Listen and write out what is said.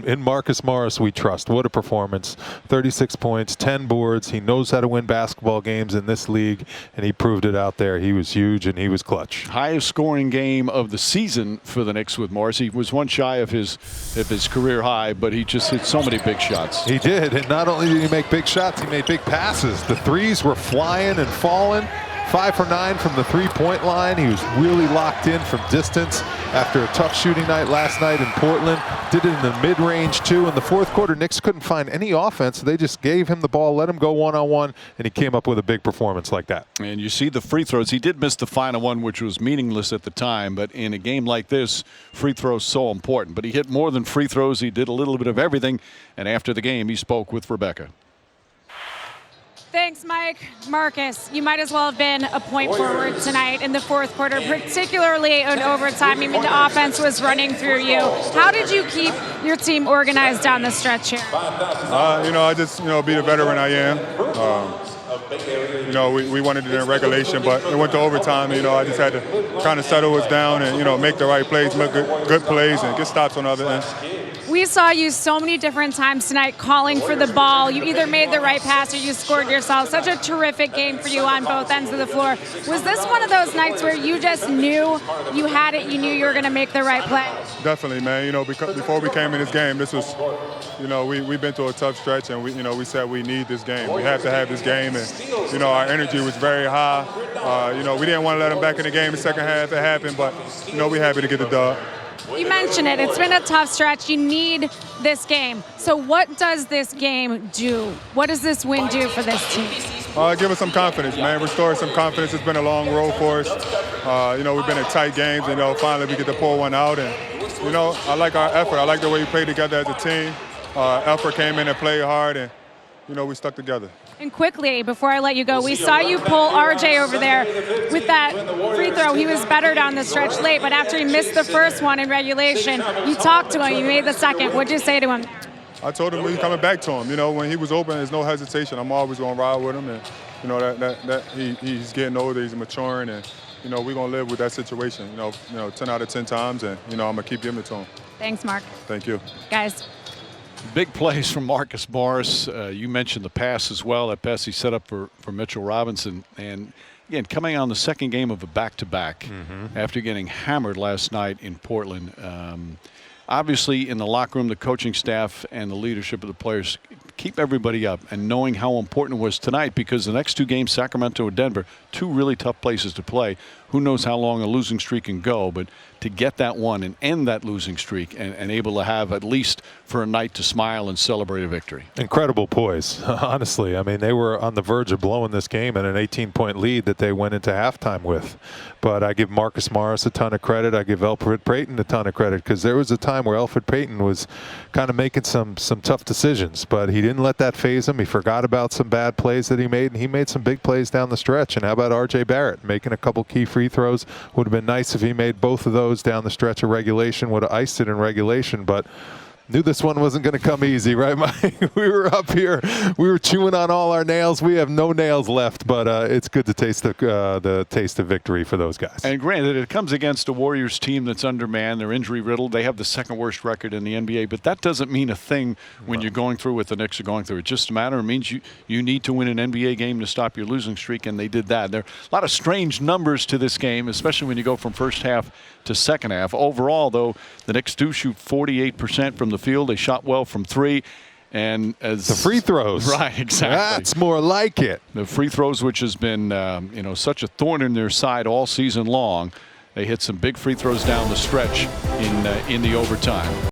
In Marcus Morris, we trust. What a performance. 36 points, 10 boards. He knows how to win basketball games in this league, and he proved it out there. He was huge, and he was clutch. Highest scoring game of the season for the Knicks with Morris. He was one shy of his career high, but he just hit so many big shots. He did, and not only did he make big shots, he made big passes. The threes were flying and falling. 5 for 9 from the three-point line. He was really locked in from distance after a tough shooting night last night in Portland. Did it in the mid-range too. In the fourth quarter, Knicks couldn't find any offense. They just gave him the ball, let him go one-on-one, and he came up with a big performance like that. And you see the free throws. He did miss the final one, which was meaningless at the time, but in a game like this, free throws so important. But he hit more than free throws. He did a little bit of everything, and after the game, he spoke with Rebecca. Thanks, Mike. Marcus, you might as well have been a point forward tonight in the fourth quarter, particularly in overtime. I mean, the offense was running through you. How did you keep your team organized down the stretch here? I just, be the veteran I am. We wanted it in regulation, but it went to overtime. I just had to kind of settle us down and, make the right plays, make good plays, and get stops on the other end. We saw you so many different times tonight calling for the ball. You either made the right pass or you scored yourself. Such a terrific game for you on both ends of the floor. Was this one of those nights where you just knew you had it, you knew you were going to make the right play? Definitely, man. Because before we came in this game, this was, we've been through a tough stretch, and we said we need this game. We have to have this game, and, our energy was very high. We didn't want to let them back in the game the second half. It happened, but, we're happy to get the dub. You mentioned it. It's been a tough stretch. You need this game. So what does this game do? What does this win do for this team? Give us some confidence, man. Restore some confidence. It's been a long road for us. We've been in tight games, and finally we get to pull one out. And I like our effort. I like the way we play together as a team. Effort came in and played hard, and we stuck together. And quickly, before I let you go, we saw you pull RJ over there with that free throw. He was better down the stretch late, but after he missed the first one in regulation, you talked to him, you made the second. What'd you say to him? I told him we're coming back to him. When he was open, there's no hesitation. I'm always going to ride with him, and that he's getting older, he's maturing, and we're going to live with that situation. 10 out of 10 times, and I'm going to keep giving it to him. Thanks, Mark. Thank you, guys. Big plays from Marcus Morris. You mentioned the pass as well. That pass he set up for Mitchell Robinson. And, again, coming on the second game of a back-to-back after getting hammered last night in Portland. Obviously, in the locker room, the coaching staff and the leadership of the players keep everybody up, and knowing how important it was tonight, because the next two games, Sacramento and Denver, two really tough places to play. Who knows how long a losing streak can go, but to get that one and end that losing streak and able to have at least for a night to smile and celebrate a victory. Incredible poise, honestly. I mean, they were on the verge of blowing this game and an 18-point lead that they went into halftime with. But I give Marcus Morris a ton of credit. I give Elfrid Payton a ton of credit, because there was a time where Elfrid Payton was kind of making some tough decisions, but he didn't let that faze him. He forgot about some bad plays that he made, and he made some big plays down the stretch. And how about R.J. Barrett making a couple key free throws? Would have been nice if he made both of those down the stretch of regulation. Would have iced it in regulation, but knew this one wasn't going to come easy, right, Mike? We were up here. We were chewing on all our nails. We have no nails left, but it's good to taste the taste of victory for those guys. And granted, it comes against a Warriors team that's undermanned. They're injury-riddled. They have the second worst record in the NBA, but that doesn't mean a thing when you're going through what the Knicks are going through. It's just a matter. It means you need to win an NBA game to stop your losing streak, and they did that. There are a lot of strange numbers to this game, especially when you go from first half to second half. Overall, though, the Knicks do shoot 48% from the field. They shot well from three. And as the free throws. Right, exactly. That's more like it. The free throws, which has been such a thorn in their side all season long. They hit some big free throws down the stretch in the overtime.